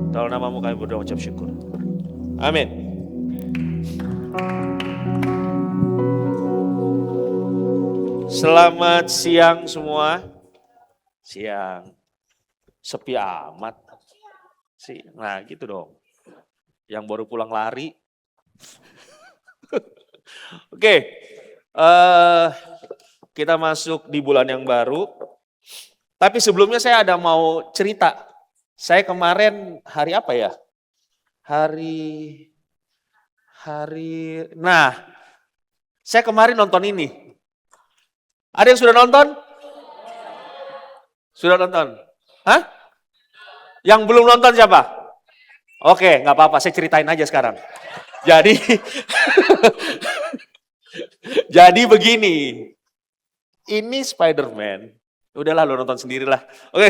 Dalam namamu kami berdoa ucap syukur. Amin. Selamat siang semua. Siang. Sepi amat. Nah gitu dong. Yang baru pulang lari. Oke. Kita masuk di bulan yang baru. Tapi sebelumnya saya ada mau cerita. Saya kemarin hari apa ya? Nah, saya kemarin nonton ini. Ada yang sudah nonton? Sudah nonton? Hah? Yang belum nonton siapa? Oke, nggak apa-apa, saya ceritain aja sekarang. Jadi, jadi begini, ini Spider-Man. Udahlah, lo nonton sendirilah. Oke,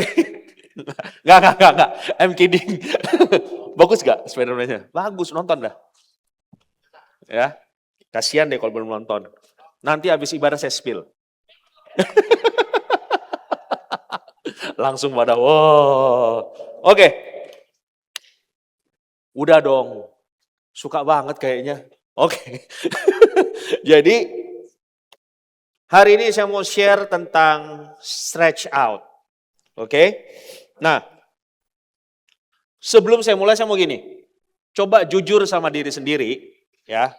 nggak, I'm kidding. Bagus gak Spider-Man-nya? Bagus, nonton dah. Ya, kasihan deh kalau belum nonton. Nanti habis ibadah saya spill. Langsung pada, wow. Oke. Udah dong. Suka banget kayaknya. Oke. Jadi, hari ini saya mau share tentang stretch out. Oke. Nah, sebelum saya mulai saya mau gini. Coba jujur sama diri sendiri. Ya.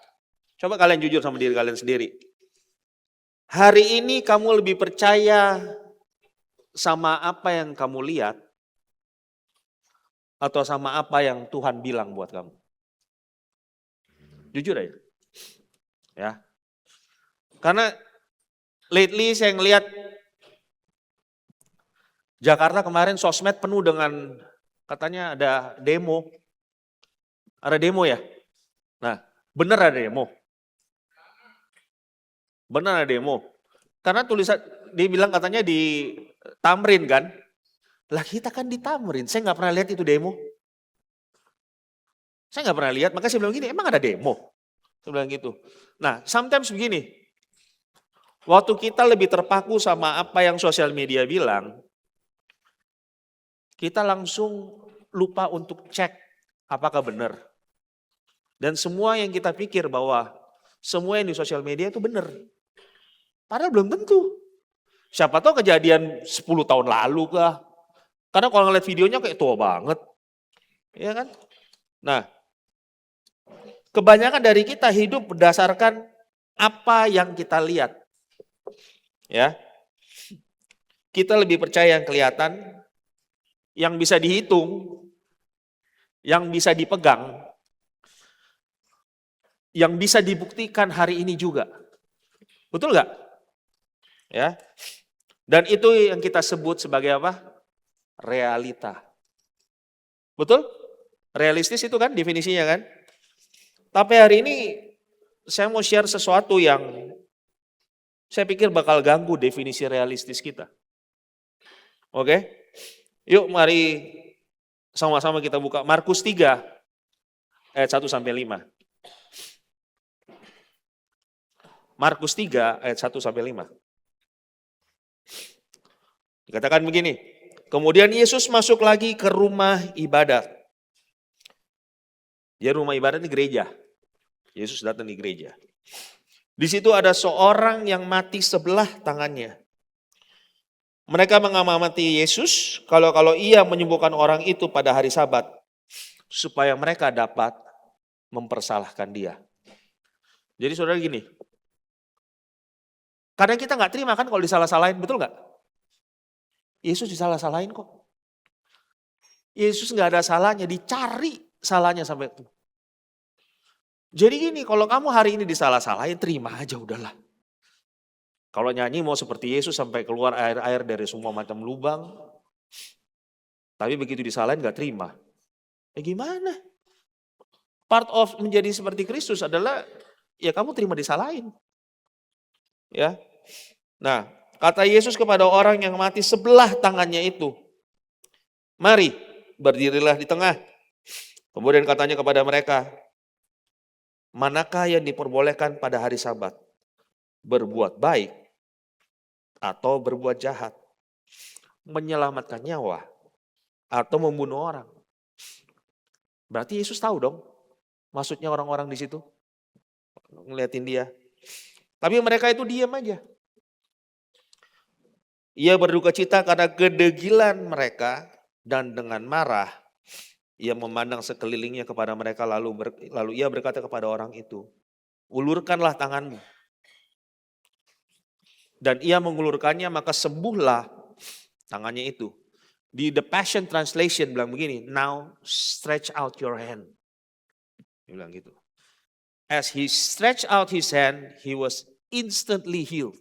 Coba kalian jujur sama diri kalian sendiri. Hari ini kamu lebih percaya sama apa yang kamu lihat atau sama apa yang Tuhan bilang buat kamu? Jujur aja. Ya. Karena lately saya ngelihat Jakarta kemarin sosmed penuh dengan katanya ada demo. Ada demo ya? Nah, benar ada demo. Benar ada demo. Karena tulisan dibilang katanya di Tamrin kan? Lah kita kan di Tamrin, saya nggak pernah lihat itu demo. Saya nggak pernah lihat, makanya saya bilang gini, emang ada demo? Saya bilang gitu. Nah, sometimes begini, waktu kita lebih terpaku sama apa yang sosial media bilang, kita langsung lupa untuk cek apakah benar. Dan semua yang kita pikir bahwa semua yang di sosial media itu benar. Padahal belum tentu. Siapa tahu kejadian 10 tahun lalu kah. Karena kalau ngeliat videonya kayak tua banget. Iya kan? Nah, kebanyakan dari kita hidup berdasarkan apa yang kita lihat. Ya. Kita lebih percaya yang kelihatan, yang bisa dihitung, yang bisa dipegang, yang bisa dibuktikan hari ini juga. Betul nggak? Ya. Dan itu yang kita sebut sebagai apa? Realita. Betul? Realistis itu kan definisinya kan? Tapi hari ini saya mau share sesuatu yang saya pikir bakal ganggu definisi realistis kita. Oke? Yuk mari sama-sama kita buka Markus 3 ayat 1 sampai 5. Markus 3 ayat 1 sampai 5. Dikatakan begini, kemudian Yesus masuk lagi ke rumah ibadat. Ya rumah ibadat ini gereja. Yesus datang di gereja. Di situ ada seorang yang mati sebelah tangannya. Mereka mengamati Yesus kalau ia menyembuhkan orang itu pada hari Sabat supaya mereka dapat mempersalahkan dia. Jadi saudara gini, kadang kita nggak terima kan kalau disalah-salahin, betul nggak? Yesus disalah-salahin kok. Yesus nggak ada salahnya, dicari salahnya sampai itu. Jadi gini, kalau kamu hari ini disalah-salahin, terima aja udahlah. Kalau nyanyi mau seperti Yesus sampai keluar air-air dari semua macam lubang. Tapi begitu disalahin gak terima. Ya gimana? Part of menjadi seperti Kristus adalah ya kamu terima disalahin. Ya. Nah, kata Yesus kepada orang yang mati sebelah tangannya itu, mari berdirilah di tengah. Kemudian katanya kepada mereka, manakah yang diperbolehkan pada hari Sabat? Berbuat baik atau berbuat jahat? Menyelamatkan nyawa atau membunuh orang? Berarti Yesus tahu dong maksudnya orang-orang di situ. Ngeliatin dia. Tapi mereka itu diam aja. Ia berduka cita karena kedegilan mereka dan dengan marah ia memandang sekelilingnya kepada mereka lalu ia berkata kepada orang itu, ulurkanlah tanganmu. Dan ia mengulurkannya maka sembuhlah tangannya itu. Di The Passion Translation bilang begini, now stretch out your hand. Dia bilang gitu. As he stretched out his hand, he was instantly healed.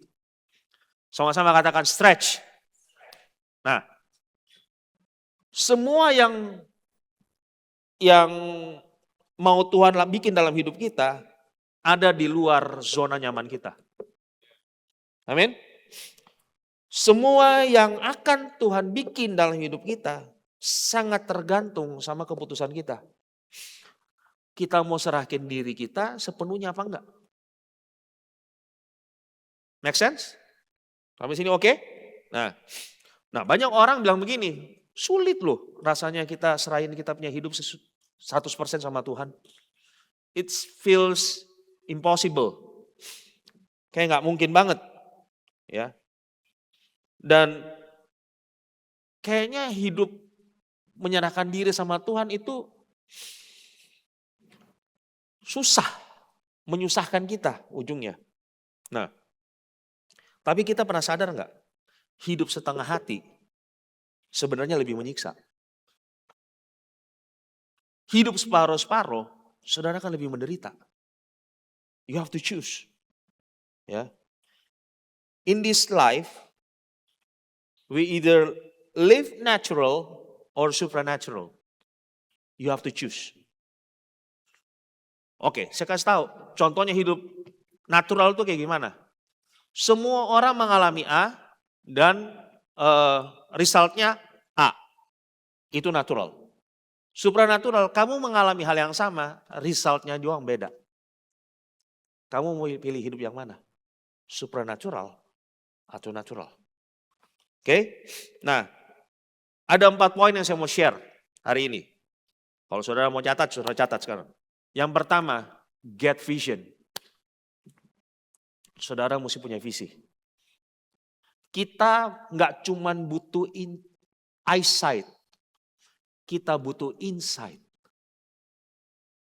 Sama-sama katakan stretch. Nah, semua yang mau Tuhan bikin dalam hidup kita ada di luar zona nyaman kita. Amin. Semua yang akan Tuhan bikin dalam hidup kita sangat tergantung sama keputusan kita. Kita mau serahkan diri kita sepenuhnya apa enggak? Make sense? Sampai sini oke? Nah, banyak orang bilang begini, sulit loh rasanya kita serahin kita punya hidup 100% sama Tuhan. It feels impossible. Kayak nggak mungkin banget. Ya. Dan kayaknya hidup menyerahkan diri sama Tuhan itu susah, menyusahkan kita ujungnya. Nah, tapi kita pernah sadar nggak? Hidup setengah hati sebenarnya lebih menyiksa. Hidup separuh-separuh, saudara kan lebih menderita. You have to choose. Ya. In this life, we either live natural or supernatural. You have to choose. Oke, saya kasih tahu. Contohnya hidup natural itu kayak gimana? Semua orang mengalami A dan resultnya A. Itu natural. Supranatural, kamu mengalami hal yang sama, resultnya juga beda. Kamu mau pilih hidup yang mana? Supranatural atau natural? Oke? Nah, ada 4 poin yang saya mau share hari ini. Kalau saudara mau catat, saudara catat sekarang. Yang pertama, get vision. Saudara mesti punya visi. Kita nggak cuman butuh eyesight, kita butuh insight.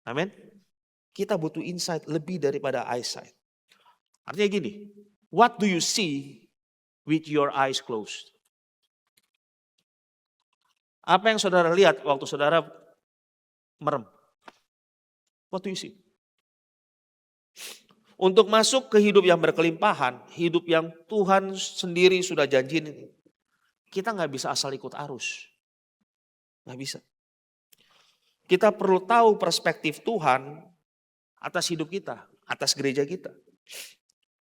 Amin. Kita butuh insight lebih daripada eyesight. Artinya gini, what do you see with your eyes closed? Apa yang saudara lihat waktu saudara merem? What do you see? Untuk masuk ke hidup yang berkelimpahan, hidup yang Tuhan sendiri sudah janjiin, kita nggak bisa asal ikut arus. Nggak bisa. Kita perlu tahu perspektif Tuhan atas hidup kita, atas gereja kita.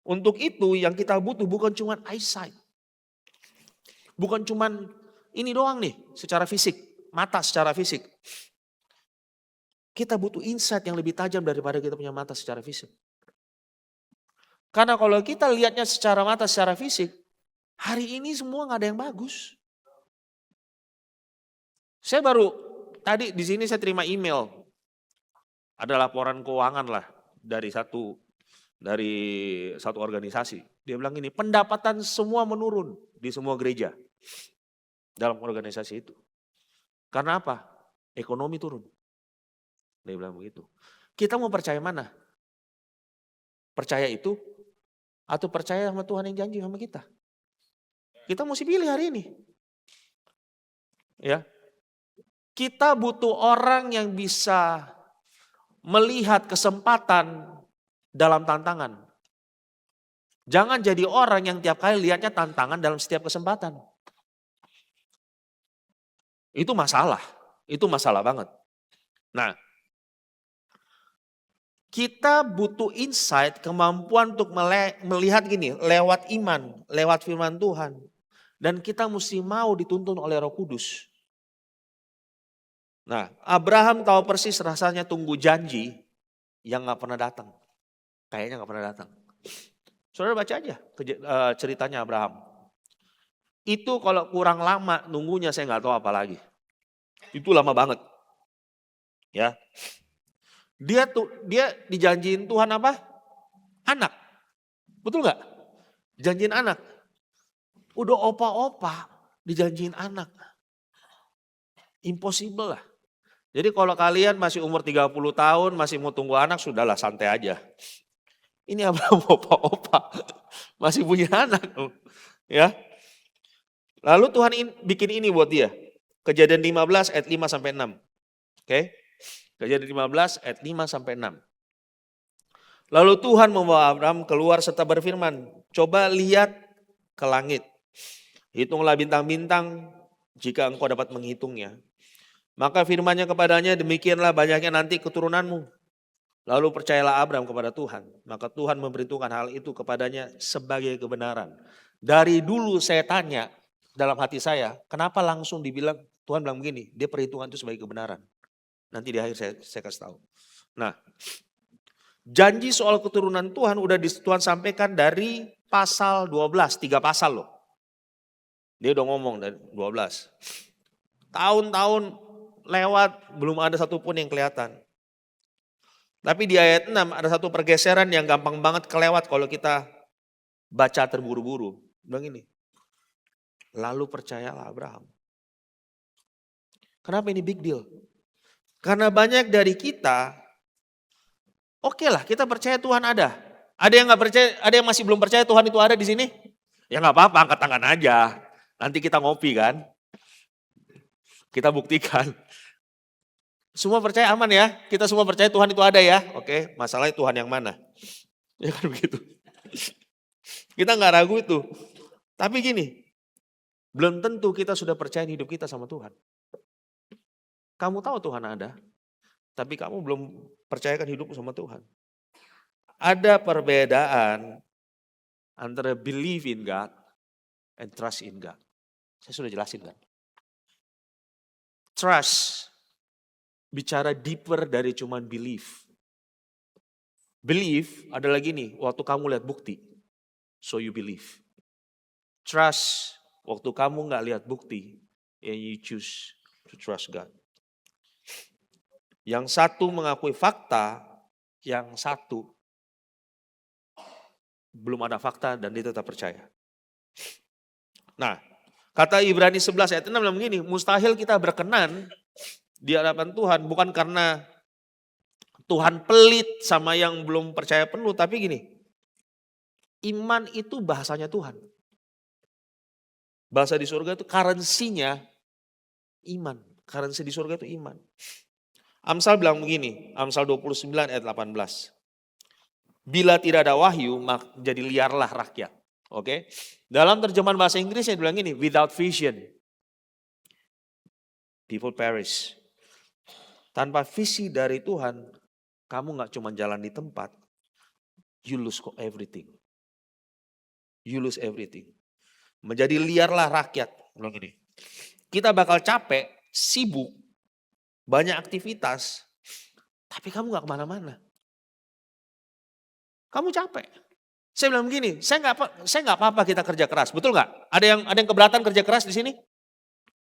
Untuk itu yang kita butuh bukan cuma eyesight. Bukan cuma ini doang nih secara fisik, mata secara fisik. Kita butuh insight yang lebih tajam daripada kita punya mata secara fisik. Karena kalau kita lihatnya secara mata, secara fisik, hari ini semua nggak ada yang bagus. Saya baru tadi di sini saya terima email, ada laporan keuangan lah dari satu organisasi. Dia bilang ini pendapatan semua menurun di semua gereja dalam organisasi itu. Karena apa? Ekonomi turun. Dia bilang begitu. Kita mau percaya mana? Percaya itu atau percaya sama Tuhan yang janji sama kita? Kita mesti pilih hari ini. Ya. Kita butuh orang yang bisa melihat kesempatan dalam tantangan. Jangan jadi orang yang tiap kali lihatnya tantangan dalam setiap kesempatan. Itu masalah. Itu masalah banget. Nah, kita butuh insight, kemampuan untuk melihat gini, lewat iman, lewat firman Tuhan. Dan kita mesti mau dituntun oleh Roh Kudus. Nah, Abraham tahu persis rasanya tunggu janji yang gak pernah datang. Kayaknya gak pernah datang. Saudara baca aja ceritanya Abraham. Itu kalau kurang lama nunggunya saya gak tahu apa lagi. Itu lama banget. Ya, dia dijanjiin Tuhan apa? Anak. Betul nggak? Janjiin anak. Udah opa-opa dijanjiin anak. Impossible lah. Jadi kalau kalian masih umur 30 tahun masih mau tunggu anak, sudahlah santai aja. Ini Abraham opa-opa masih punya anak. Ya. Lalu Tuhan bikin ini buat dia. Kejadian 15 ayat 5 sampai 6. Oke. Kejadian 15 ayat 5 sampai 6. Lalu Tuhan membawa Abraham keluar serta berfirman, coba lihat ke langit. Hitunglah bintang-bintang jika engkau dapat menghitungnya. Maka firman-Nya kepadanya, demikianlah banyaknya nanti keturunanmu. Lalu percayalah Abraham kepada Tuhan. Maka Tuhan memberitahukan hal itu kepadanya sebagai kebenaran. Dari dulu saya tanya dalam hati saya, kenapa langsung dibilang, Tuhan bilang begini, dia perhitungan itu sebagai kebenaran. Nanti di akhir saya kasih tahu. Nah, janji soal keturunan Tuhan udah Tuhan sampaikan dari pasal 12, 3 pasal loh. Dia udah ngomong dari 12. Tahun-tahun lewat belum ada satupun yang kelihatan. Tapi di ayat 6 ada satu pergeseran yang gampang banget kelewat kalau kita baca terburu-buru. Bilang ini, lalu percayalah Abraham. Kenapa ini big deal? Karena banyak dari kita, oke lah kita percaya Tuhan ada. Ada yang nggak percaya, ada yang masih belum percaya Tuhan itu ada di sini? Ya nggak apa-apa, angkat tangan aja. Nanti kita ngopi kan, kita buktikan. Semua percaya aman ya, kita semua percaya Tuhan itu ada ya. Oke, masalahnya Tuhan yang mana? Ya kan begitu. Kita nggak ragu itu. Tapi gini, belum tentu kita sudah percaya hidup kita sama Tuhan. Kamu tahu Tuhan ada, tapi kamu belum percayakan hidupmu sama Tuhan. Ada perbedaan antara believe in God and trust in God. Saya sudah jelasin kan. Trust bicara deeper dari cuman believe. Believe adalah gini, waktu kamu lihat bukti, so you believe. Trust, waktu kamu nggak lihat bukti, and you choose to trust God. Yang satu mengakui fakta, yang satu belum ada fakta dan dia tetap percaya. Nah, kata Ibrani 11 ayat 6 bilang begini, mustahil kita berkenan di hadapan Tuhan bukan karena Tuhan pelit sama yang belum percaya penuh, tapi gini, iman itu bahasanya Tuhan. Bahasa di surga itu currency-nya iman. Currency di surga itu iman. Amsal bilang begini, Amsal 29 ayat 18. Bila tidak ada wahyu, jadi liarlah rakyat. Oke. Dalam terjemahan bahasa Inggris saya bilang gini, without vision, people perish. Tanpa visi dari Tuhan, kamu gak cuma jalan di tempat, you lose everything. You lose everything. Menjadi liarlah rakyat. Bilang gini, kita bakal capek, sibuk, banyak aktivitas, tapi kamu gak kemana-mana. Kamu capek. Saya bilang begini, saya nggak apa-apa kita kerja keras, betul nggak? Ada yang keberatan kerja keras di sini?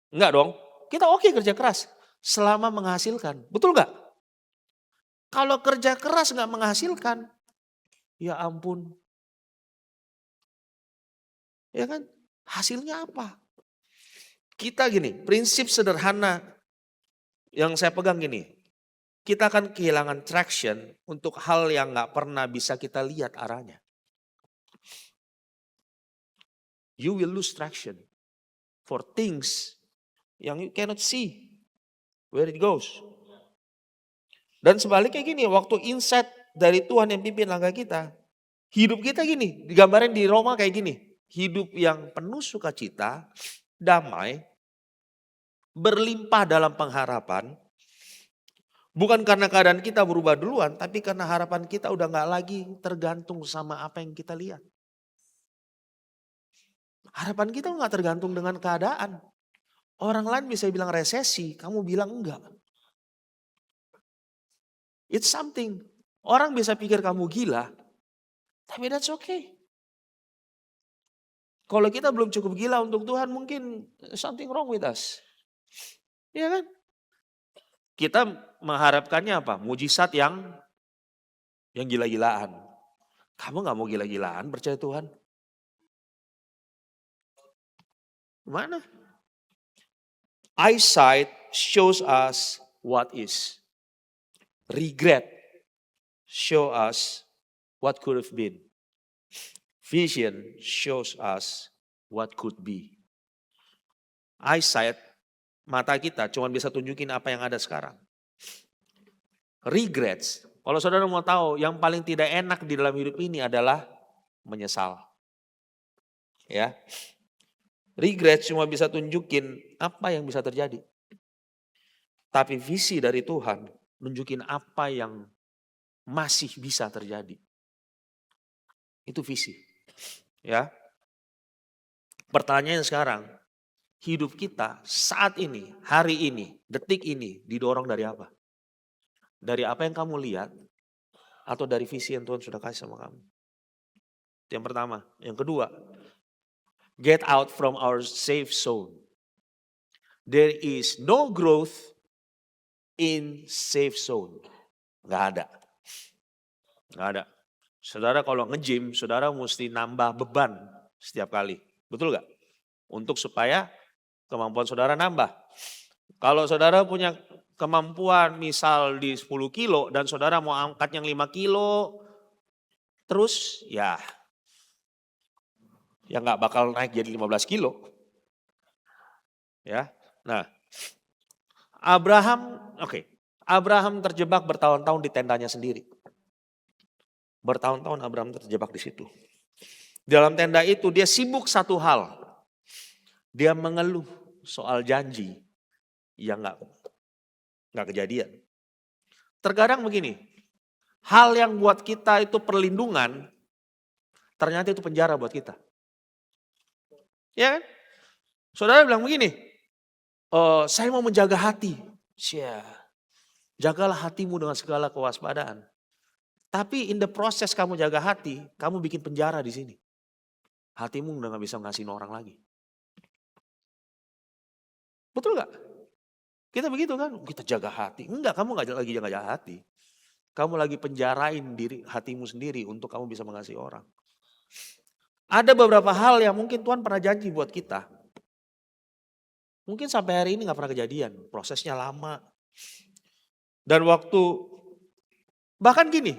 Enggak dong. Kita oke kerja keras selama menghasilkan, betul nggak? Kalau kerja keras nggak menghasilkan, ya ampun, ya kan? Hasilnya apa? Kita gini, prinsip sederhana yang saya pegang gini, kita akan kehilangan traction untuk hal yang nggak pernah bisa kita lihat arahnya. You will lose traction for things yang you cannot see where it goes. Dan sebaliknya gini, waktu insight dari Tuhan yang pimpin langkah kita, hidup kita gini, digambarin di Roma kayak gini. Hidup yang penuh sukacita, damai, berlimpah dalam pengharapan. Bukan karena keadaan kita berubah duluan, tapi karena harapan kita udah gak lagi tergantung sama apa yang kita lihat. Harapan kita gak tergantung dengan keadaan. Orang lain bisa bilang resesi, kamu bilang enggak. It's something. Orang bisa pikir kamu gila, tapi that's okay. Kalau kita belum cukup gila untuk Tuhan, mungkin something wrong with us. Iya kan? Kita mengharapkannya apa? Mujizat yang gila-gilaan. Kamu gak mau gila-gilaan percaya Tuhan? Mana? Eyesight shows us what is. Regret show us what could have been. Vision shows us what could be. Eyesight, mata kita cuma bisa tunjukin apa yang ada sekarang. Regrets, kalau saudara mau tahu yang paling tidak enak di dalam hidup ini adalah menyesal. Ya. Regrets cuma bisa tunjukin apa yang bisa terjadi. Tapi visi dari Tuhan nunjukin apa yang masih bisa terjadi. Itu visi. Ya. Pertanyaannya sekarang, hidup kita saat ini, hari ini, detik ini didorong dari apa? Dari apa yang kamu lihat atau dari visi yang Tuhan sudah kasih sama kamu? Yang pertama. Yang kedua, get out from our safe zone. There is no growth in safe zone. Nggak ada. Nggak ada. Saudara kalau nge-gym, saudara mesti nambah beban setiap kali. Betul nggak? Untuk supaya kemampuan saudara nambah. Kalau saudara punya kemampuan misal di 10 kilo dan saudara mau angkat yang 5 kilo, terus ya nggak bakal naik jadi 15 kilo. Ya, nah Abraham terjebak bertahun-tahun di tendanya sendiri. Bertahun-tahun Abraham terjebak di situ. Dalam tenda itu dia sibuk satu hal. Dia mengeluh soal janji yang nggak kejadian. Terkadang begini, hal yang buat kita itu perlindungan, ternyata itu penjara buat kita. Ya kan? Saudara bilang begini, saya mau menjaga hati. Jagalah hatimu dengan segala kewaspadaan. Tapi in the process kamu jaga hati, kamu bikin penjara di sini. Hatimu udah gak bisa ngasihin orang lagi. Betul gak? Kita begitu kan, kita jaga hati. Enggak, kamu gak lagi jaga hati. Kamu lagi penjarain diri hatimu sendiri untuk kamu bisa mengasihi orang. Ada beberapa hal yang mungkin Tuhan pernah janji buat kita. Mungkin sampai hari ini gak pernah kejadian, prosesnya lama. Dan bahkan gini,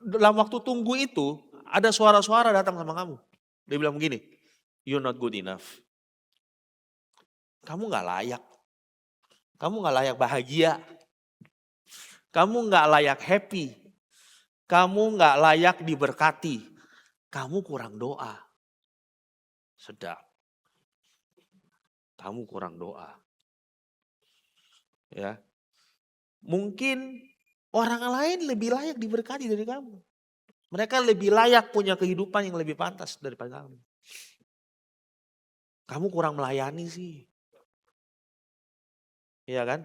dalam waktu tunggu itu, ada suara-suara datang sama kamu. Dia bilang begini, you're not good enough. Kamu gak layak. Kamu gak layak bahagia. Kamu gak layak happy. Kamu gak layak diberkati. Kamu kurang doa. Sedap. Kamu kurang doa. Ya. Mungkin orang lain lebih layak diberkati dari kamu. Mereka lebih layak punya kehidupan yang lebih pantas daripada kamu. Kamu kurang melayani sih. Iya kan?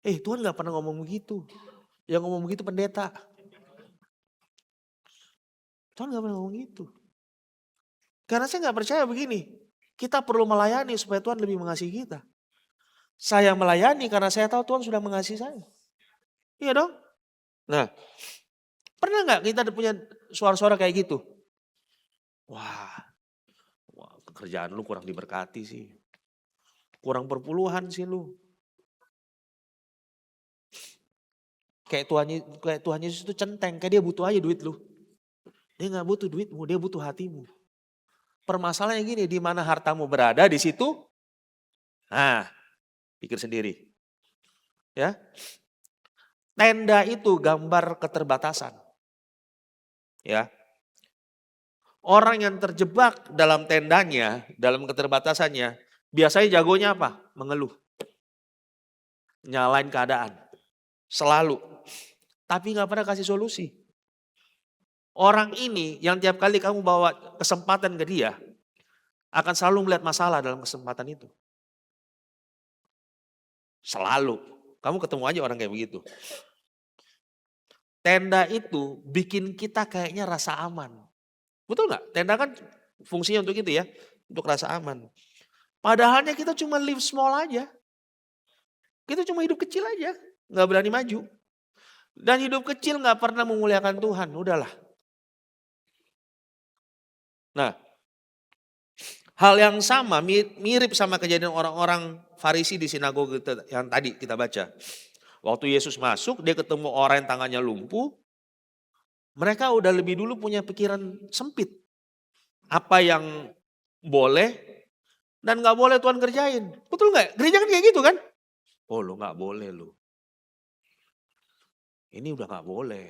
Tuhan gak pernah ngomong begitu. Yang ngomong begitu pendeta. Tuhan gak pernah ngomong gitu. Karena saya gak percaya begini. Kita perlu melayani supaya Tuhan lebih mengasihi kita. Saya melayani karena saya tahu Tuhan sudah mengasihi saya. Iya dong? Nah, pernah gak kita punya suara-suara kayak gitu? Wah, pekerjaan lu kurang diberkati sih. Kurang perpuluhan sih lu. Kayak Tuhan Yesus itu centeng, kayak dia butuh aja duit lu. Dia gak butuh duitmu, dia butuh hatimu. Permasalahannya gini, di mana hartamu berada di situ. Nah, pikir sendiri. Ya. Tenda itu gambar keterbatasan. Ya. Orang yang terjebak dalam tendanya, dalam keterbatasannya, biasanya jagonya apa? Mengeluh. Nyalain keadaan. Selalu. Tapi gak pernah kasih solusi. Orang ini yang tiap kali kamu bawa kesempatan ke dia, akan selalu melihat masalah dalam kesempatan itu. Selalu. Kamu ketemu aja orang kayak begitu. Tenda itu bikin kita kayaknya rasa aman. Betul gak? Tenda kan fungsinya untuk itu ya. Untuk rasa aman. Padahalnya kita cuma live small aja. Kita cuma hidup kecil aja. Gak berani maju. Dan hidup kecil gak pernah memuliakan Tuhan. Udahlah. Nah, hal yang sama mirip sama kejadian orang-orang Farisi di sinagoga yang tadi kita baca. Waktu Yesus masuk, dia ketemu orang yang tangannya lumpuh. Mereka udah lebih dulu punya pikiran sempit. Apa yang boleh dan gak boleh Tuhan kerjain. Betul gak? Gereja kan kayak gitu kan? Oh lo gak boleh lo. Ini udah gak boleh.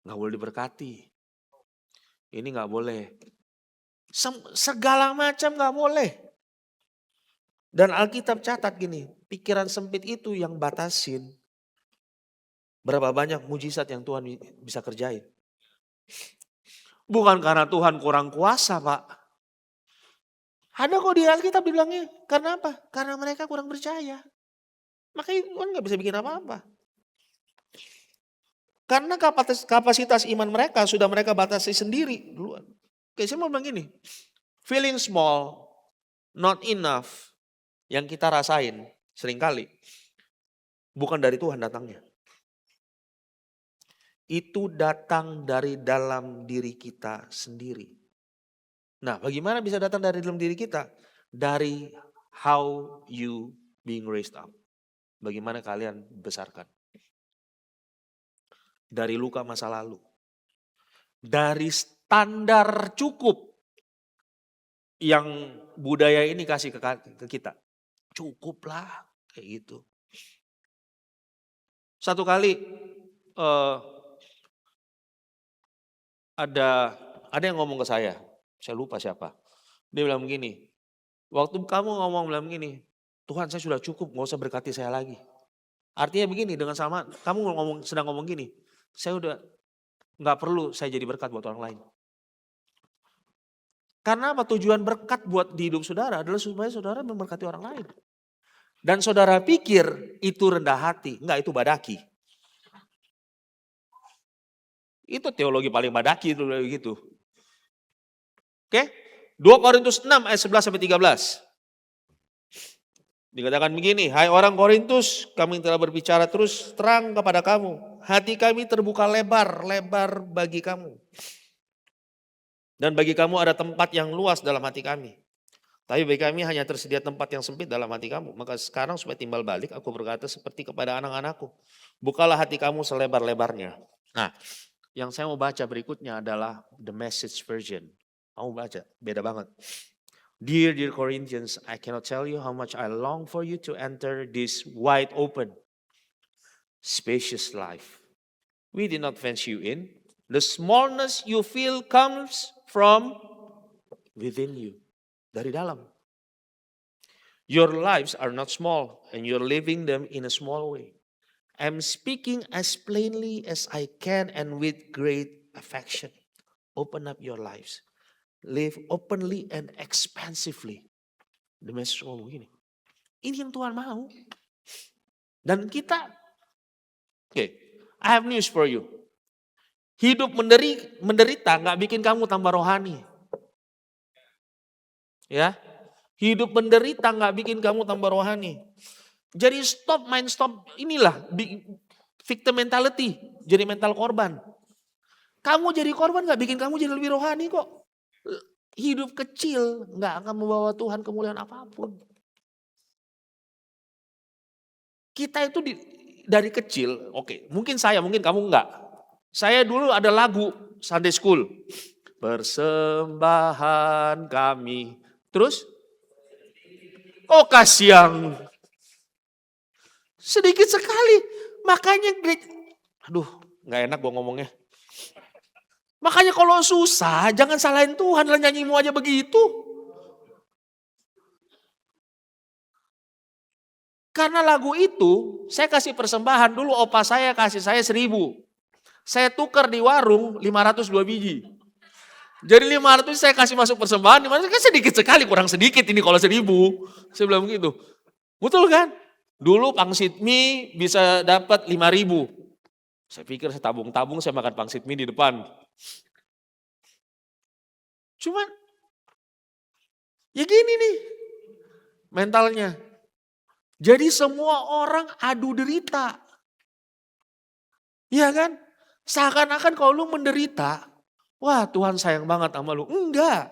Gak boleh diberkati. Ini gak boleh. Segala macam gak boleh. Dan Alkitab catat gini, pikiran sempit itu yang batasin berapa banyak mujizat yang Tuhan bisa kerjain. Bukan karena Tuhan kurang kuasa, Pak. Ada kok di Alkitab dibilangnya, karena apa? Karena mereka kurang percaya. Makanya Tuhan gak bisa bikin apa-apa. Karena kapasitas iman mereka sudah mereka batasi sendiri duluan. Oke, saya mau bilang gini, feeling small, not enough, yang kita rasain seringkali bukan dari Tuhan datangnya. Itu datang dari dalam diri kita sendiri. Nah, bagaimana bisa datang dari dalam diri kita? Dari how you being raised up. Bagaimana kalian dibesarkan. Dari luka masa lalu. Dari standar cukup yang budaya ini kasih ke kita. Cukuplah kayak gitu. Satu kali ada yang ngomong ke saya lupa siapa. Dia bilang begini, waktu kamu bilang begini, Tuhan saya sudah cukup, gak usah berkati saya lagi. Artinya begini, dengan sama kamu sedang ngomong gini, saya udah gak perlu saya jadi berkat buat orang lain. Karena apa? Tujuan berkat buat di hidup saudara adalah supaya saudara memberkati orang lain. Dan saudara pikir itu rendah hati. Enggak, itu badaki. Itu teologi paling badaki itu begitu. Oke? 2 Korintus 6 ayat 11 sampai 13. Dikatakan begini, hai orang Korintus, kami telah berbicara terus terang kepada kamu. Hati kami terbuka lebar bagi kamu. Dan bagi kamu ada tempat yang luas dalam hati kami. Tapi bagi kami hanya tersedia tempat yang sempit dalam hati kamu. Maka sekarang supaya timbal balik aku berkata seperti kepada anak-anakku. Bukalah hati kamu selebar-lebarnya. Nah, yang saya mau baca berikutnya adalah The Message Version. Kamu baca, beda banget. Dear Corinthians, I cannot tell you how much I long for you to enter this wide open, spacious life. We did not fence you in. The smallness you feel comes from within you. Dari dalam. Your lives are not small and you're living them in a small way. I'm speaking as plainly as I can and with great affection. Open up your lives. Live openly and expansively. The message ngomong gini. Ini yang Tuhan mau. Dan kita, I have news for you. Hidup menderita gak bikin kamu tambah rohani. Ya, hidup menderita gak bikin kamu tambah rohani. Jadi stop inilah victim mentality, jadi mental korban. Kamu jadi korban gak bikin kamu jadi lebih rohani kok. Hidup kecil gak akan membawa Tuhan kemuliaan apapun. Kita itu dari kecil, mungkin kamu enggak. Saya dulu ada lagu Sunday School. Persembahan kami. Terus? Kasihan. Sedikit sekali. Makanya, gak enak gue ngomongnya. Makanya kalau susah, jangan salahin Tuhan lah, nyanyimu aja begitu. Karena lagu itu, saya kasih persembahan dulu, opa saya kasih saya 1.000. Saya tukar di warung 502 biji. Jadi 500 saya kasih masuk persembahan, 500 kan sedikit sekali, kurang sedikit ini kalau 1.000. Saya bilang begitu. Betul kan? Dulu pangsit mie bisa dapat 5.000. Saya pikir saya tabung-tabung, saya makan pangsit mie di depan. Cuman, ya gini nih. mentalnya. Jadi semua orang adu derita. Iya kan? Seakan-akan kalau lu menderita, wah Tuhan sayang banget sama lu. Enggak.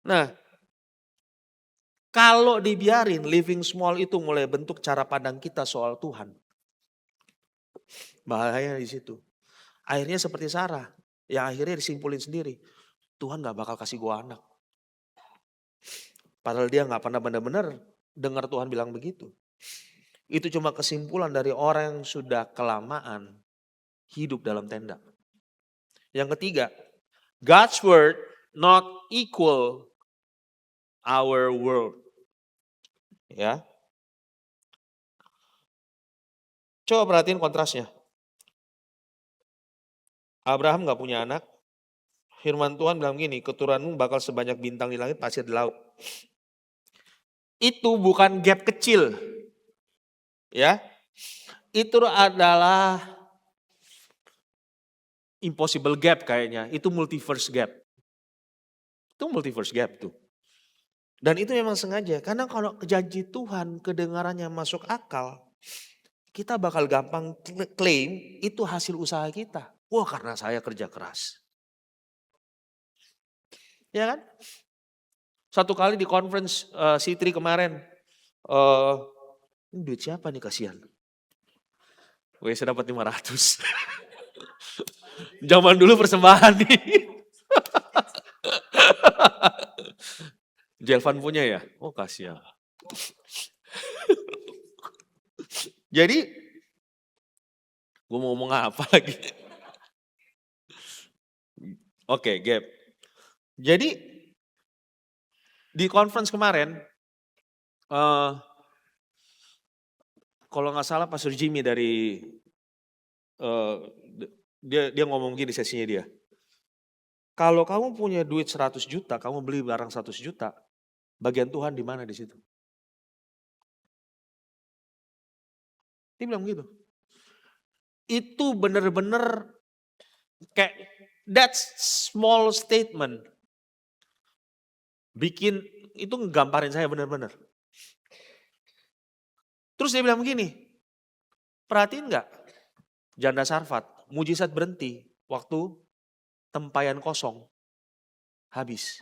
Nah, kalau dibiarin living small itu mulai bentuk cara pandang kita soal Tuhan. Bahaya di situ. Akhirnya seperti Sarah, yang akhirnya disimpulin sendiri. Tuhan gak bakal kasih gua anak. Padahal dia gak pernah benar-benar dengar Tuhan bilang begitu. Itu cuma kesimpulan dari orang yang sudah kelamaan hidup dalam tenda. Yang ketiga, God's word not equal our world. Ya. Coba perhatiin kontrasnya. Abraham gak punya anak. Firman Tuhan bilang gini, keturunanmu bakal sebanyak bintang di langit, pasir di laut. Itu bukan gap kecil. Ya. Itu adalah impossible gap kayaknya. Itu multiverse gap. Itu multiverse gap tuh. Dan itu memang sengaja. Karena kalau janji Tuhan kedengarannya masuk akal, kita bakal gampang klaim itu hasil usaha kita. Wah karena saya kerja keras. Ya kan? Satu kali di conference C3 kemarin. Ini duit siapa nih kasihan? Wih saya dapat 500. Zaman dulu persembahan nih. Jelvan punya ya? Oh kasihan. Jadi, gue mau ngomong apa lagi? Oke, gap. Jadi, di conference kemarin, kalau nggak salah Pastor Jimmy dari, dia ngomong gini sesinya dia. Kalau kamu punya duit 100 juta, kamu beli barang 100 juta, bagian Tuhan di mana di situ? Dia bilang begitu. Itu benar-benar kayak that small statement bikin itu ngegamparin saya benar-benar. Terus dia bilang begini, perhatiin nggak janda Sarfat, mujizat berhenti waktu tempayan kosong habis.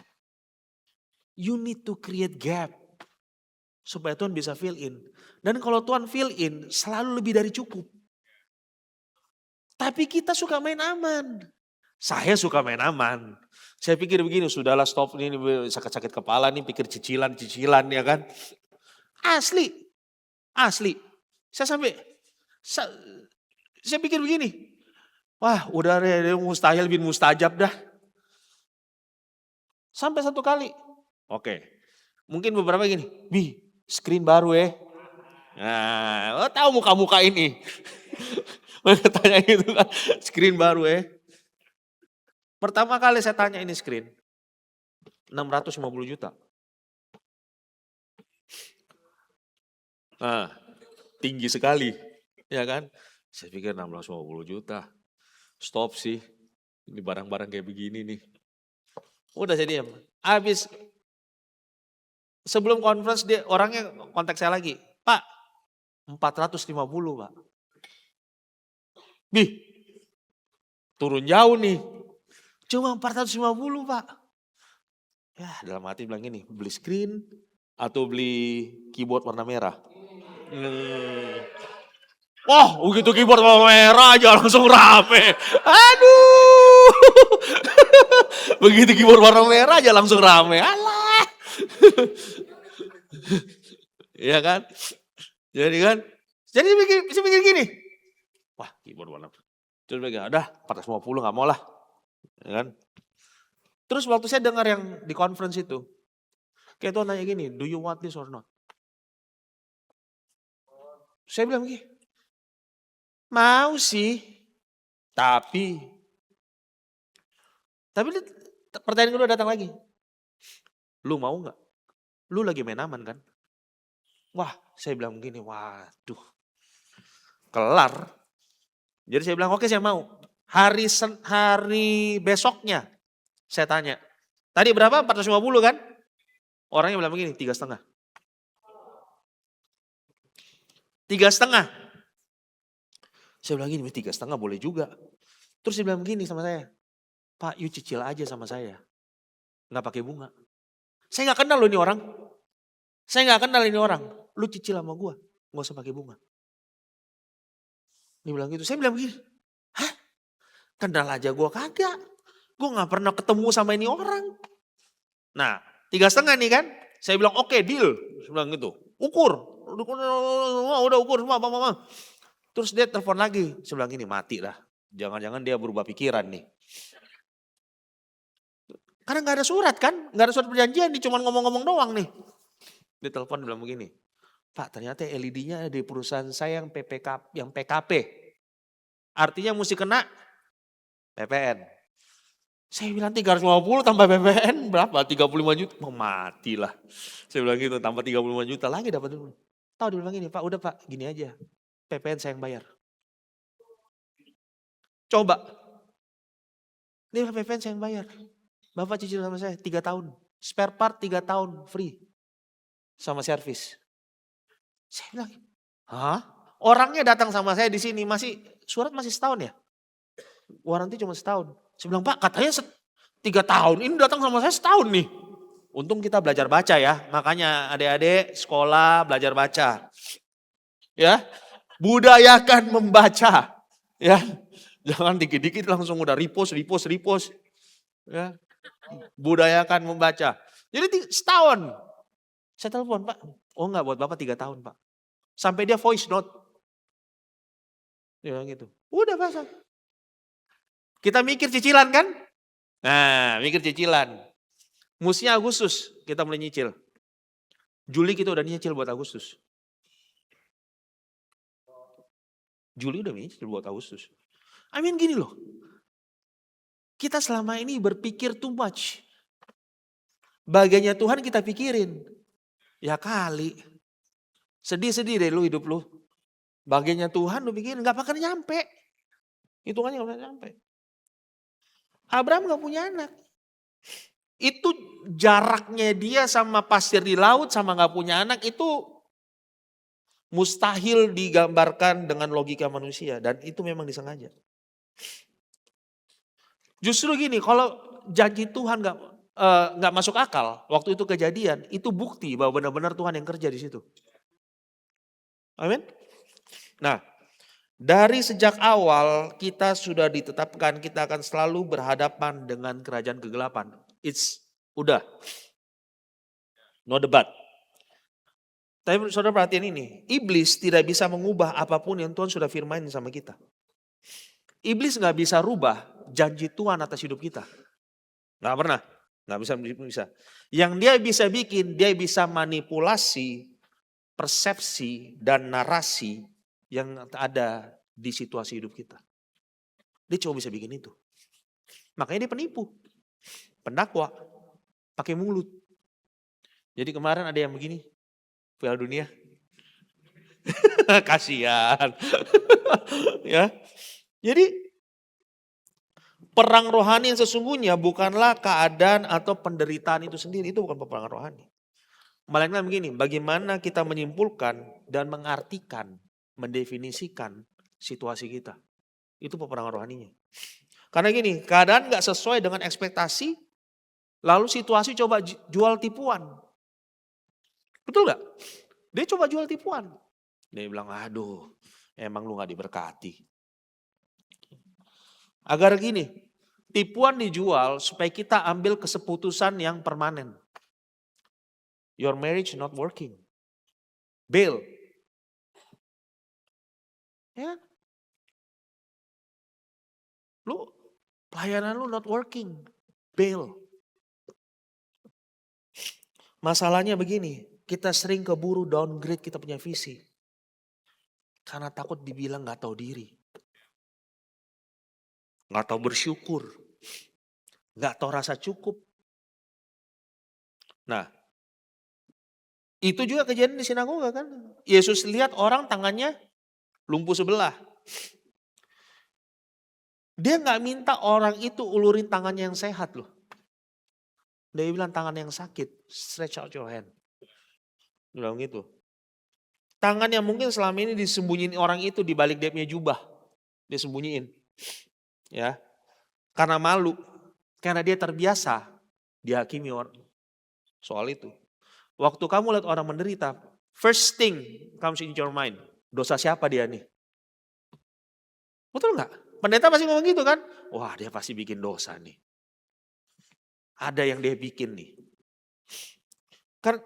You need to create gap supaya Tuhan bisa fill in. Dan kalau Tuhan fill in selalu lebih dari cukup. Tapi kita suka main aman. Saya suka main aman. Saya pikir begini, sudahlah stop ini sakit-sakit kepala nih, pikir cicilan ya kan. Asli. Saya pikir begini. Wah udah mustahil bin mustajab dah. Sampai satu kali. Oke. Mungkin beberapa gini. Screen baru ya. Nah, lo tahu muka-muka ini. Mereka tanya gitu kan. Screen baru ya. Pertama kali saya tanya ini screen. 650 juta. Nah, tinggi sekali. Ya kan. Saya pikir 650 juta. Stop sih. Ini barang-barang kayak begini nih. Udah saya diam. Habis sebelum conference dia orangnya kontak saya lagi. Pak, 450 Pak. Turun jauh nih. Cuma 450 Pak. Ya dalam hati bilang gini, beli screen atau beli keyboard warna merah. Wah begitu keyboard warna merah aja langsung rame. Aduh. Begitu keyboard warna merah aja langsung rame. Alah. Iya kan? Jadi saya pikir gini. Wah keyboard warna merah. Terus bilang, udah 450 gak mau lah. Ya kan? Terus waktu saya dengar yang di conference itu. Kayak Tuhan nanya gini, do you want this or not? Saya bilang gini, mau sih. Tapi pertanyaan kedua datang lagi. Lu mau gak? Lu lagi main aman kan? Wah saya bilang begini, waduh. Kelar. Jadi saya bilang oke saya mau. Hari besoknya saya tanya. Tadi berapa? 450 kan? Orangnya bilang begini, 3,5. 3,5. Saya bilang gini, 3,5 boleh juga. Terus dia bilang begini sama saya, Pak, you cicil aja sama saya. Nggak pakai bunga. Saya nggak kenal loh ini orang. Saya nggak kenal ini orang. Lu cicil sama gua, nggak usah pakai bunga. Dia bilang gitu. Saya bilang begini, hah? Kenal aja gua kagak. Gua nggak pernah ketemu sama ini orang. Nah, 3,5 nih kan. Saya bilang oke, deal. Saya bilang gitu. Ukur. Udah ukur semua. Terus dia telepon lagi. Saya bilang gini, mati lah. Jangan-jangan dia berubah pikiran nih. Karena gak ada surat kan. Gak ada surat perjanjian nih. Cuma ngomong-ngomong doang nih. Dia telepon bilang begini. Pak, ternyata LED-nya ada di perusahaan saya yang PKP. Artinya mesti kena PPN. Saya bilang 350 tambah PPN berapa? 35 juta. Mau mati lah. Saya bilang gitu, tambah 35 juta lagi dapat dulu. Tahu dia bilang gini, Pak udah Pak gini aja. PPN saya yang bayar. Coba. Ini PPN saya yang bayar. Bapak cicil sama saya 3 tahun. Spare part 3 tahun free. Sama servis. Saya bilang, hah? Orangnya datang sama saya di sini surat masih setahun ya? Waranti cuma setahun. Saya bilang, Pak katanya 3 tahun, ini datang sama saya setahun nih. Untung kita belajar baca ya, makanya adik-adik sekolah belajar baca. Ya, budayakan membaca. Ya, jangan dikit-dikit langsung udah repost. Ya, budayakan membaca. Jadi setahun. Saya telepon, Pak. Oh enggak, buat Bapak 3 tahun, Pak. Sampai dia voice note. Dia bilang gitu. Udah pasang. Kita mikir cicilan kan? Nah, mikir cicilan. Musnya Agustus kita mulai nyicil. Juli kita udah nyicil buat Agustus. Juli udah nyicil buat Agustus. Gini loh. Kita selama ini berpikir too much. Bagiannya Tuhan kita pikirin. Ya kali. Sedih-sedih deh lu hidup lu. Bagiannya Tuhan lu pikirin gak bakal nyampe. Hitungannya gak bakal nyampe. Abraham gak punya anak. Itu jaraknya dia sama pasir di laut sama gak punya anak itu mustahil digambarkan dengan logika manusia. Dan itu memang disengaja. Justru gini, kalau janji Tuhan gak masuk akal, waktu itu kejadian, itu bukti bahwa benar-benar Tuhan yang kerja di situ. Amin. Nah, dari sejak awal kita sudah ditetapkan kita akan selalu berhadapan dengan kerajaan kegelapan. Udah. No debat. Tapi saudara perhatian ini, iblis tidak bisa mengubah apapun yang Tuhan sudah firmain sama kita. Iblis gak bisa rubah janji Tuhan atas hidup kita. Gak pernah. Gak bisa. Yang dia bisa bikin, dia bisa manipulasi persepsi dan narasi yang ada di situasi hidup kita. Dia cuma bisa bikin itu. Makanya dia penipu. Pendakwa. Pakai mulut. Jadi kemarin ada yang begini. Piala Dunia. Kasihan. Ya. Jadi perang rohani yang sesungguhnya bukanlah keadaan atau penderitaan itu sendiri. Itu bukan peperangan rohani. Melainkan begini, bagaimana kita menyimpulkan dan mengartikan, mendefinisikan situasi kita. Itu peperangan rohaninya. Karena gini, keadaan gak sesuai dengan ekspektasi, lalu situasi coba jual tipuan. Betul gak? Dia coba jual tipuan. Dia bilang, aduh emang lu gak diberkati. Agar gini, tipuan dijual supaya kita ambil keputusan yang permanen. Your marriage not working. Bail. Ya. Pelayanan lu not working. Bail. Masalahnya begini, kita sering keburu downgrade kita punya visi. Karena takut dibilang gak tahu diri. Gak tahu bersyukur. Gak tahu rasa cukup. Nah, itu juga kejadian di sinagoga kan. Yesus lihat orang tangannya lumpuh sebelah. Dia gak minta orang itu ulurin tangannya yang sehat loh. Dia bilang tangan yang sakit, stretch out your hand. Dia bilang gitu. Tangan yang mungkin selama ini disembunyiin orang itu di balik dia punya jubah. Dia sembunyiin. Ya. Karena malu. Karena dia terbiasa dihakimi orang. Soal itu. Waktu kamu lihat orang menderita, first thing comes in your mind. Dosa siapa dia nih? Betul nggak? Pendeta pasti ngomong gitu kan? Wah, dia pasti bikin dosa nih. Ada yang dia bikin nih. Karena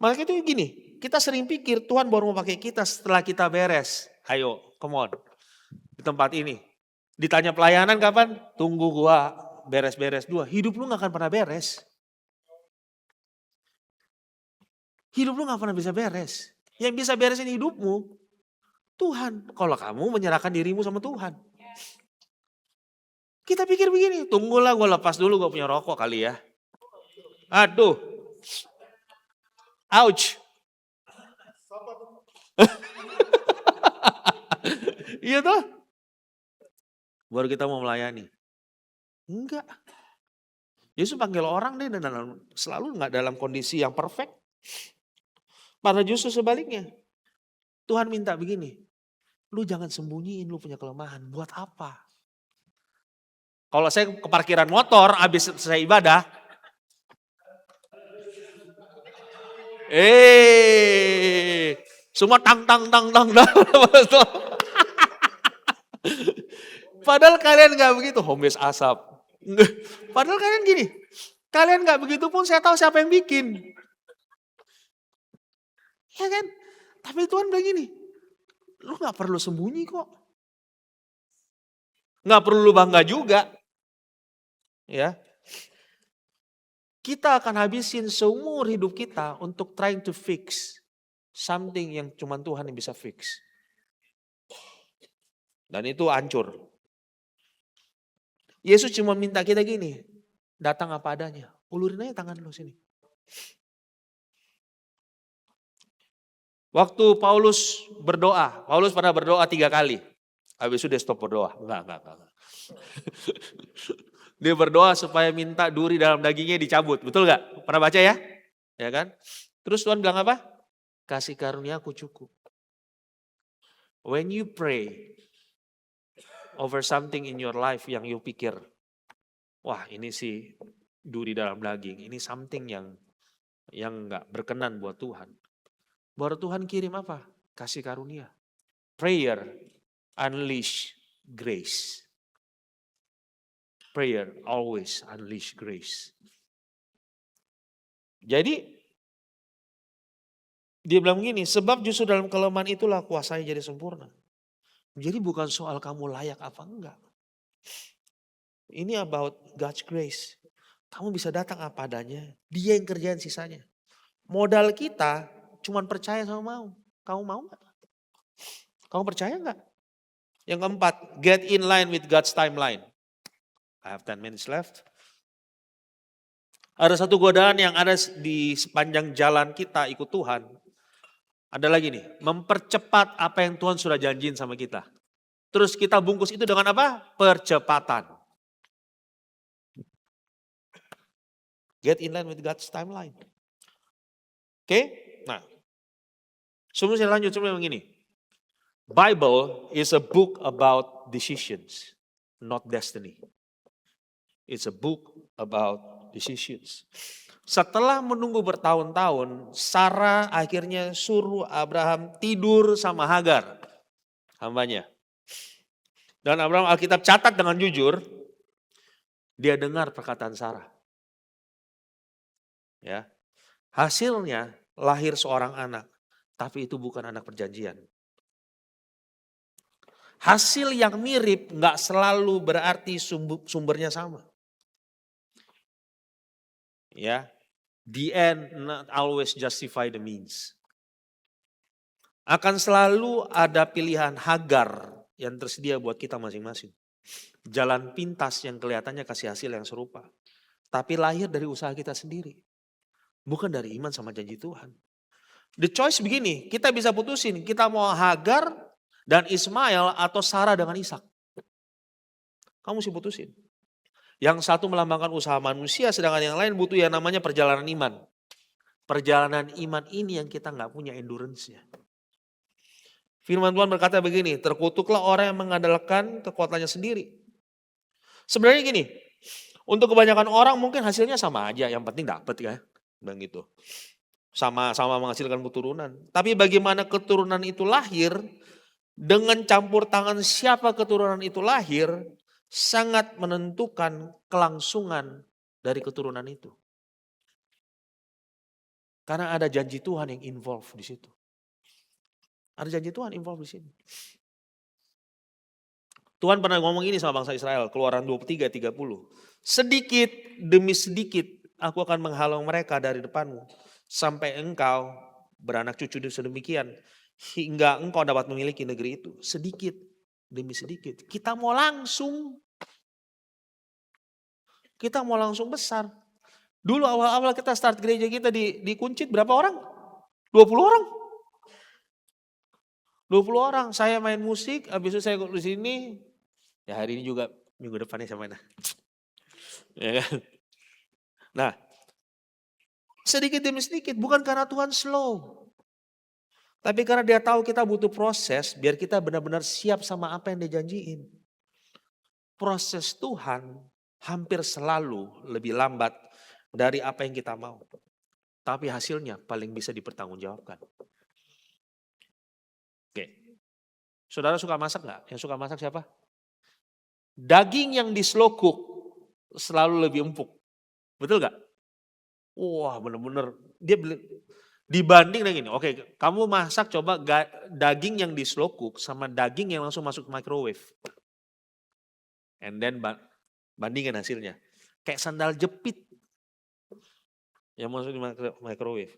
makanya itu gini, kita sering pikir Tuhan baru mau pakai kita setelah kita beres. Ayo, come on. Di tempat ini. Ditanya pelayanan kapan? Tunggu gua beres-beres dua. Hidup lu gak akan pernah beres. Hidup lu gak pernah bisa beres. Yang bisa beresin hidupmu, Tuhan. Kalau kamu menyerahkan dirimu sama Tuhan. Kita pikir begini, tunggulah gue lepas dulu gue punya rokok kali ya. Aduh. Ouch. Iya tuh. Baru kita mau melayani. Enggak. Yesus panggil orang deh dan selalu gak dalam kondisi yang perfect. Padahal justru sebaliknya. Tuhan minta begini. Lu jangan sembunyiin lu punya kelemahan. Buat apa? Kalau saya ke parkiran motor habis saya ibadah. Semua tang. Padahal kalian gak begitu. Home base asap. Padahal kalian gini. Kalian gak begitu pun saya tahu siapa yang bikin. Ya kan? Tapi Tuhan bilang gini. Lu gak perlu sembunyi kok. Gak perlu lu bangga juga. Ya. Kita akan habisin seumur hidup kita untuk trying to fix something yang cuma Tuhan yang bisa fix. Dan itu hancur. Yesus cuma minta kita gini, datang apa adanya. Ulurin aja tangan lu sini. Waktu Paulus berdoa, Paulus pernah berdoa 3 kali. Habis itu dia stop berdoa. Enggak. Dia berdoa supaya minta duri dalam dagingnya dicabut. Betul gak? Pernah baca ya? Ya kan? Terus Tuhan bilang apa? Kasih karuniaku cukup. When you pray over something in your life yang you pikir, wah ini sih duri dalam daging. Ini something yang gak berkenan buat Tuhan. Baru Tuhan kirim apa? Kasih karunia. Prayer unleash grace. Prayer always unleash grace. Jadi dia bilang begini, sebab justru dalam kelemahan itulah kuasanya jadi sempurna. Jadi bukan soal kamu layak apa enggak. Ini about God's grace. Kamu bisa datang apa adanya, dia yang kerjain sisanya. Modal kita cuman percaya sama mau. Kamu mau enggak? Kamu percaya enggak? Yang keempat, get in line with God's timeline. I have 10 minutes left. Ada satu godaan yang ada di sepanjang jalan kita ikut Tuhan. Ada lagi nih, mempercepat apa yang Tuhan sudah janjiin sama kita. Terus kita bungkus itu dengan apa? Percepatan. Get in line with God's timeline. Oke? Nah, sebelum saya lanjut, saya bilang begini. Bible is a book about decisions, not destiny. It's a book about decisions. Setelah menunggu bertahun-tahun, Sarah akhirnya suruh Abraham tidur sama Hagar, hambanya. Dan Abraham, Alkitab catat dengan jujur, dia dengar perkataan Sarah. Ya, hasilnya lahir seorang anak, tapi itu bukan anak perjanjian. Hasil yang mirip nggak selalu berarti sumbernya sama. Ya, the end not always justify the means. Akan selalu ada pilihan Hagar yang tersedia buat kita masing-masing. Jalan pintas yang kelihatannya kasih hasil yang serupa. Tapi lahir dari usaha kita sendiri. Bukan dari iman sama janji Tuhan. The choice begini, kita bisa putusin. Kita mau Hagar dan Ismail atau Sarah dengan Ishak. Kamu mesti putusin. Yang satu melambangkan usaha manusia, sedangkan yang lain butuh yang namanya perjalanan iman. Perjalanan iman ini yang kita nggak punya endurance-nya. Firman Tuhan berkata begini, terkutuklah orang yang mengandalkan kekuatannya sendiri. Sebenarnya gini, untuk kebanyakan orang mungkin hasilnya sama aja, yang penting dapat ya, bilang gitu. Sama-sama menghasilkan keturunan. Tapi bagaimana keturunan itu lahir, dengan campur tangan siapa keturunan itu lahir, sangat menentukan kelangsungan dari keturunan itu. Karena ada janji Tuhan yang involve di situ. Ada janji Tuhan involve di sini. Tuhan pernah ngomong ini sama bangsa Israel, Keluaran 23:30. Sedikit demi sedikit aku akan menghalau mereka dari depanmu. Sampai engkau beranak cucu sedemikian. Hingga engkau dapat memiliki negeri itu. Sedikit demi sedikit. Kita mau langsung besar. Dulu awal-awal kita start gereja kita di Kuncit berapa orang? 20 orang. 20 orang. Saya main musik, habis itu saya di sini. Ya hari ini juga minggu depannya saya main. Ya kan? Nah, sedikit demi sedikit bukan karena Tuhan slow. Tapi karena dia tahu kita butuh proses biar kita benar-benar siap sama apa yang dia janjiin. Proses Tuhan hampir selalu lebih lambat dari apa yang kita mau. Tapi hasilnya paling bisa dipertanggungjawabkan. Oke. Saudara suka masak gak? Yang suka masak siapa? Daging yang di slow cook selalu lebih empuk. Betul gak? Wah bener-bener. Dia dibanding dengan gini. Oke, kamu masak coba daging yang di slow cook sama daging yang langsung masuk microwave. And then bandingkan hasilnya. Kayak sandal jepit yang masuk di microwave.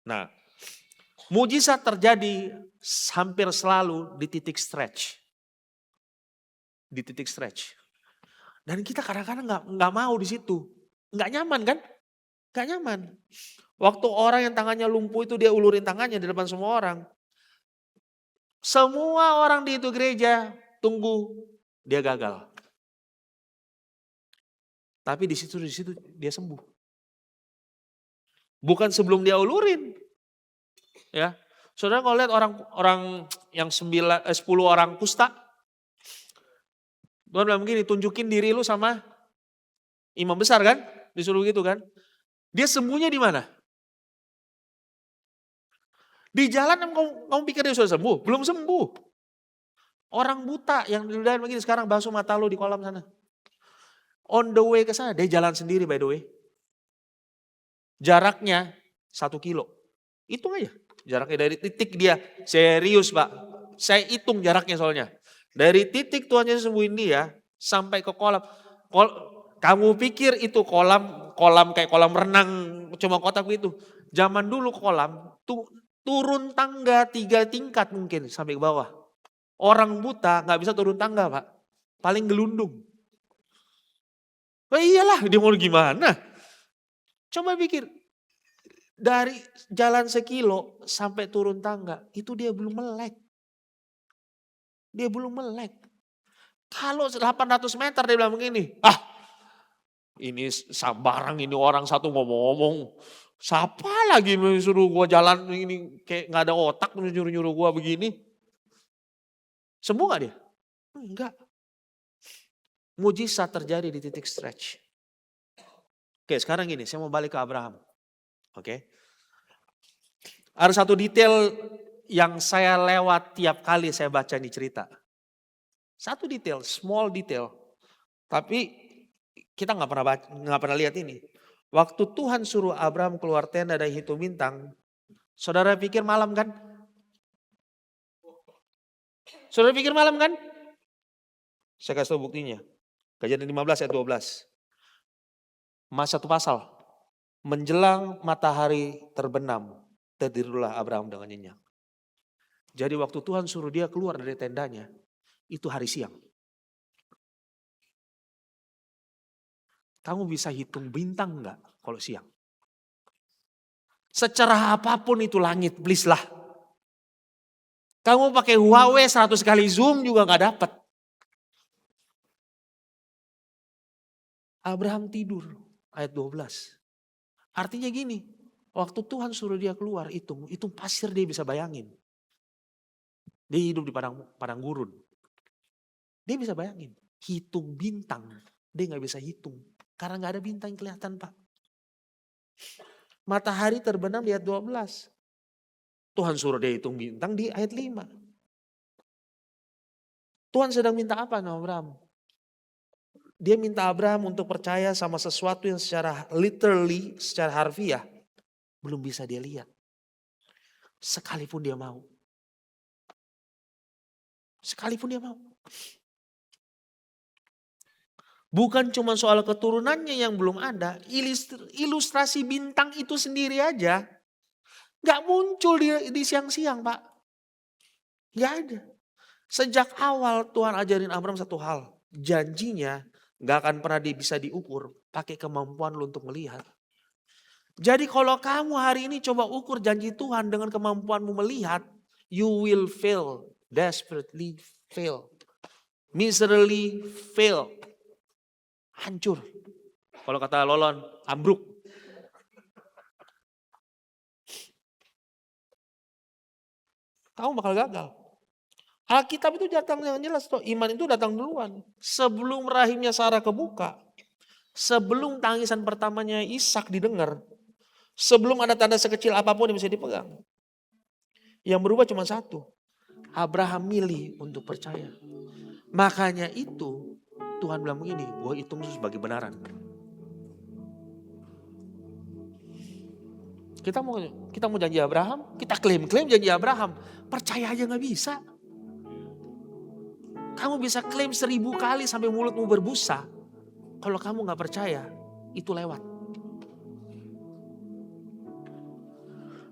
Nah, mujizat terjadi hampir selalu di titik stretch. Di titik stretch. Dan kita kadang-kadang nggak mau di situ. Nggak nyaman kan? Nggak nyaman. Waktu orang yang tangannya lumpuh itu dia ulurin tangannya di depan semua orang. Semua orang di itu gereja tunggu dia gagal. Tapi di situ dia sembuh. Bukan sebelum dia ulurin. Ya. Saudara kalau lihat orang yang 10 orang kusta, Tuhan bilang begini, tunjukin diri lu sama imam besar kan? Disuruh gitu kan? Dia sembuhnya di mana? Di jalan kamu pikir dia sudah sembuh? Belum sembuh. Orang buta yang diludahin begini sekarang basuh mata lu di kolam sana. On the way ke sana, dia jalan sendiri by the way. Jaraknya 1 kilo. Hitung aja. Jaraknya dari titik dia. Serius Pak. Saya hitung jaraknya soalnya. Dari titik Tuhan Yesus sembuhin dia sampai ke kolam. Kamu pikir itu kolam kayak kolam renang cuma kotak begitu. Zaman dulu kolam turun tangga 3 tingkat mungkin sampai ke bawah. Orang buta gak bisa turun tangga Pak. Paling gelundung. Iyalah dia mau gimana. Coba pikir. Dari jalan 1 kilo sampai turun tangga itu dia belum melek. Dia belum melek. Kalau 800 meter dia bilang begini. Ini sambarang ini orang satu ngomong-ngomong. Siapa lagi suruh gua jalan ini kayak gak ada otak nyuruh-nyuruh gua begini. Sembuh gak dia? Enggak. Mujizat terjadi di titik stretch. Oke sekarang gini saya mau balik ke Abraham. Oke. Ada satu detail yang saya lewat tiap kali saya baca ini cerita. Satu detail, small detail. Tapi kita nggak pernah lihat ini. Waktu Tuhan suruh Abraham keluar tenda dari hitung bintang, saudara pikir malam kan? Saudara pikir malam kan? Saya kasih tahu buktinya. Kejadian 15 ayat 12. Satu pasal. Menjelang matahari terbenam, tertidulah Abraham dengan nyenyak. Jadi waktu Tuhan suruh dia keluar dari tendanya, itu hari siang. Kamu bisa hitung bintang enggak kalau siang? Secerah apapun itu langit, please lah. Kamu pakai Huawei 100 kali zoom juga enggak dapat. Abraham tidur, ayat 12. Artinya gini, waktu Tuhan suruh dia keluar itu pasir dia bisa bayangin. Dia hidup di padang gurun. Dia bisa bayangin, hitung bintang, dia nggak bisa hitung. Karena nggak ada bintang yang kelihatan, Pak. Matahari terbenam di ayat 12. Tuhan suruh dia hitung bintang di ayat 5. Tuhan sedang minta apa sama Abraham? Dia minta Abraham untuk percaya sama sesuatu yang secara literally, secara harfiah, belum bisa dia lihat. Sekalipun dia mau. Sekalipun dia mau. Bukan cuma soal keturunannya yang belum ada, ilustrasi bintang itu sendiri aja gak muncul di siang-siang, Pak. Gak ada. Sejak awal Tuhan ajarin Abraham satu hal. Janjinya gak akan pernah bisa diukur pakai kemampuan lu untuk melihat. Jadi kalau kamu hari ini coba ukur janji Tuhan dengan kemampuanmu melihat, you will fail, desperately fail, miserably fail, hancur. Kalau kata Lolon, ambruk. Kamu bakal gagal. Alkitab itu datang yang jelas toh, iman itu datang duluan. Sebelum rahimnya Sarah kebuka, sebelum tangisan pertamanya Ishak didengar, sebelum ada tanda sekecil apapun yang bisa dipegang. Yang berubah cuma satu, Abraham milih untuk percaya. Makanya itu Tuhan bilang begini, gue hitung itu sebagai kebenaran. Kita mau janji Abraham, kita klaim janji Abraham, percaya aja gak bisa. Kamu bisa klaim 1000 kali sampai mulutmu berbusa. Kalau kamu gak percaya, itu lewat.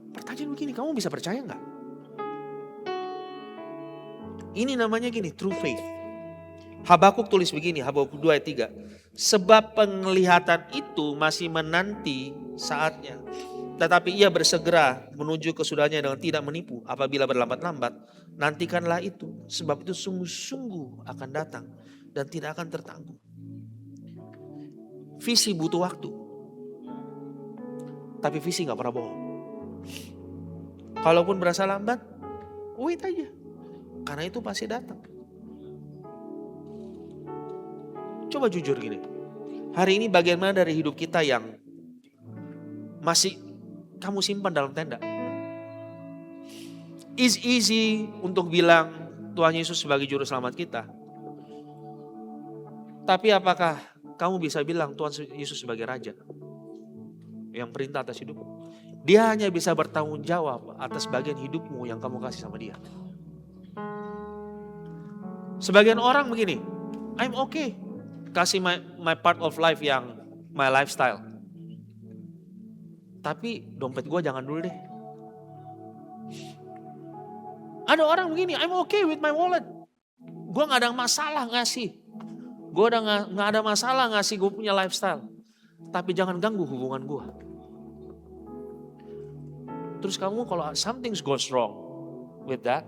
Pertanyaan begini, kamu bisa percaya gak? Ini namanya gini, true faith. Habakuk tulis begini, Habakuk 2 ayat 3. Sebab penglihatan itu masih menanti saatnya. Tetapi ia bersegera menuju kesudahannya dengan tidak menipu. Apabila berlambat-lambat, nantikanlah itu. Sebab itu sungguh-sungguh akan datang dan tidak akan tertangguh. Visi butuh waktu. Tapi visi gak pernah bohong. Kalaupun berasa lambat, wait aja. Karena itu pasti datang. Coba jujur gini. Hari ini bagian mana dari hidup kita yang masih kamu simpan dalam tenda? It's easy untuk bilang Tuhan Yesus sebagai juru selamat kita. Tapi apakah kamu bisa bilang Tuhan Yesus sebagai Raja yang perintah atas hidupmu? Dia hanya bisa bertanggung jawab atas bagian hidupmu yang kamu kasih sama dia. Sebagian orang begini, I'm okay, kasih my part of life yang my lifestyle. Tapi dompet gue jangan dulu deh. Ada orang begini, I'm okay with my wallet. Gue gak ada masalah ngasih. Gue udah gak ada masalah ngasih gue punya lifestyle. Tapi jangan ganggu hubungan gue. Terus kamu kalau something goes wrong with that,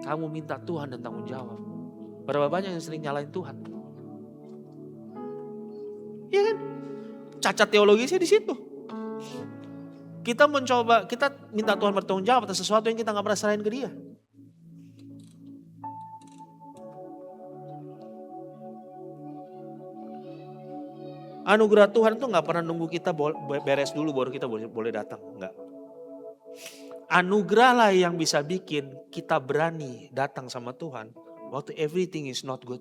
kamu minta Tuhan dan tanggung jawab. Berapa banyak yang sering nyalain Tuhan? Iya kan? Cacat teologisnya di situ. Kita minta Tuhan bertanggung jawab atas sesuatu yang kita gak pernah serahin ke dia. Anugerah Tuhan itu gak pernah nunggu kita beres dulu baru kita boleh datang. Enggak. Anugerah lah yang bisa bikin kita berani datang sama Tuhan waktu everything is not good.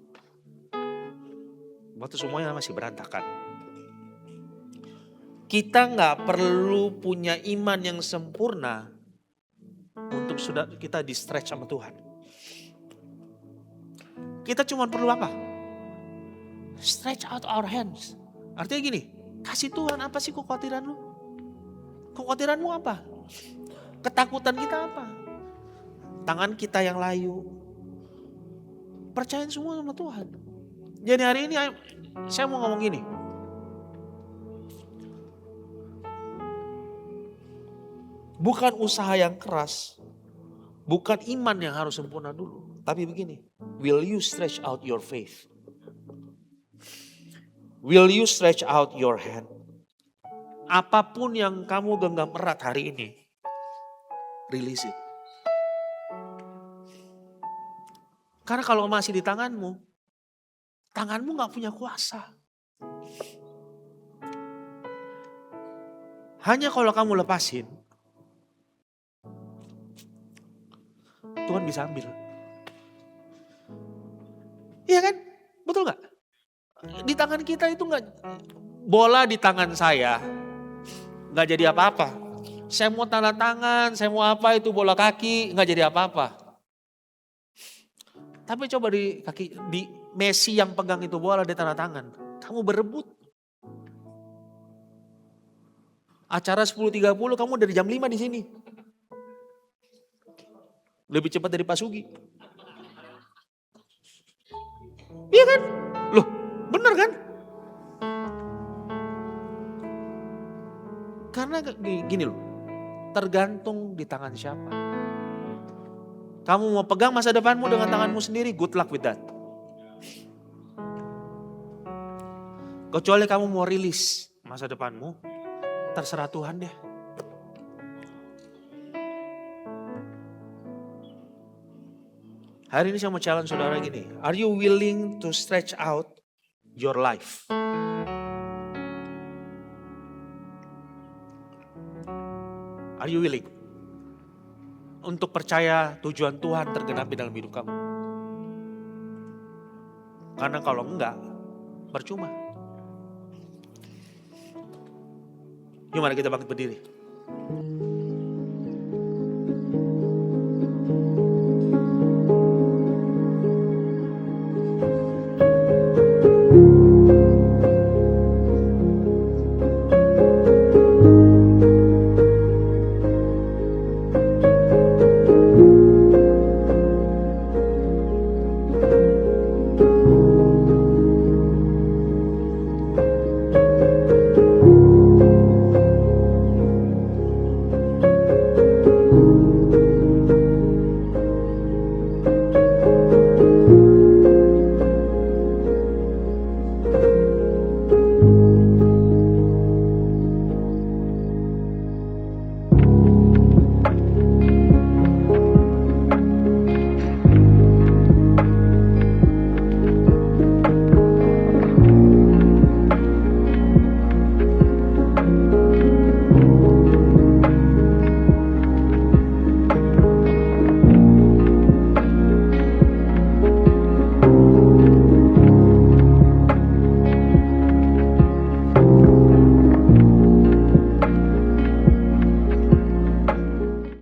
Waktu semuanya masih berantakan. Kita gak perlu punya iman yang sempurna untuk sudah kita di stretch sama Tuhan. Kita cuma perlu apa? Stretch out our hands. Artinya gini, kasih Tuhan apa sih kekhawatiran lu? Kekhawatiranmu apa? Ketakutan kita apa? Tangan kita yang layu. Percayain semua sama Tuhan. Jadi hari ini saya mau ngomong gini. Bukan usaha yang keras. Bukan iman yang harus sempurna dulu. Tapi begini, will you stretch out your faith? Will you stretch out your hand? Apapun yang kamu genggam erat hari ini, release it. Karena kalau masih di tanganmu gak punya kuasa. Hanya kalau kamu lepasin, Tuhan bisa ambil. Iya kan? Betul gak? Di tangan kita itu gak, bola di tangan saya gak jadi apa-apa. Saya mau tanda tangan, saya mau apa itu bola kaki, gak jadi apa-apa. Tapi coba di kaki, di Messi yang pegang itu bola di tanda tangan, kamu berebut. Acara 10.30 kamu dari jam 5 di sini. Lebih cepat dari Pak Sugi. Iya kan? Loh, bener kan? Karena gini loh, tergantung di tangan siapa. Kamu mau pegang masa depanmu dengan tanganmu sendiri, good luck with that. Kecuali kamu mau rilis masa depanmu, terserah Tuhan deh. Hari ini saya mau challenge saudara gini, are you willing to stretch out your life? Are you willing untuk percaya tujuan Tuhan tergenapi dalam hidup kamu? Karena kalau enggak, percuma. Yuk mari kita bangkit berdiri.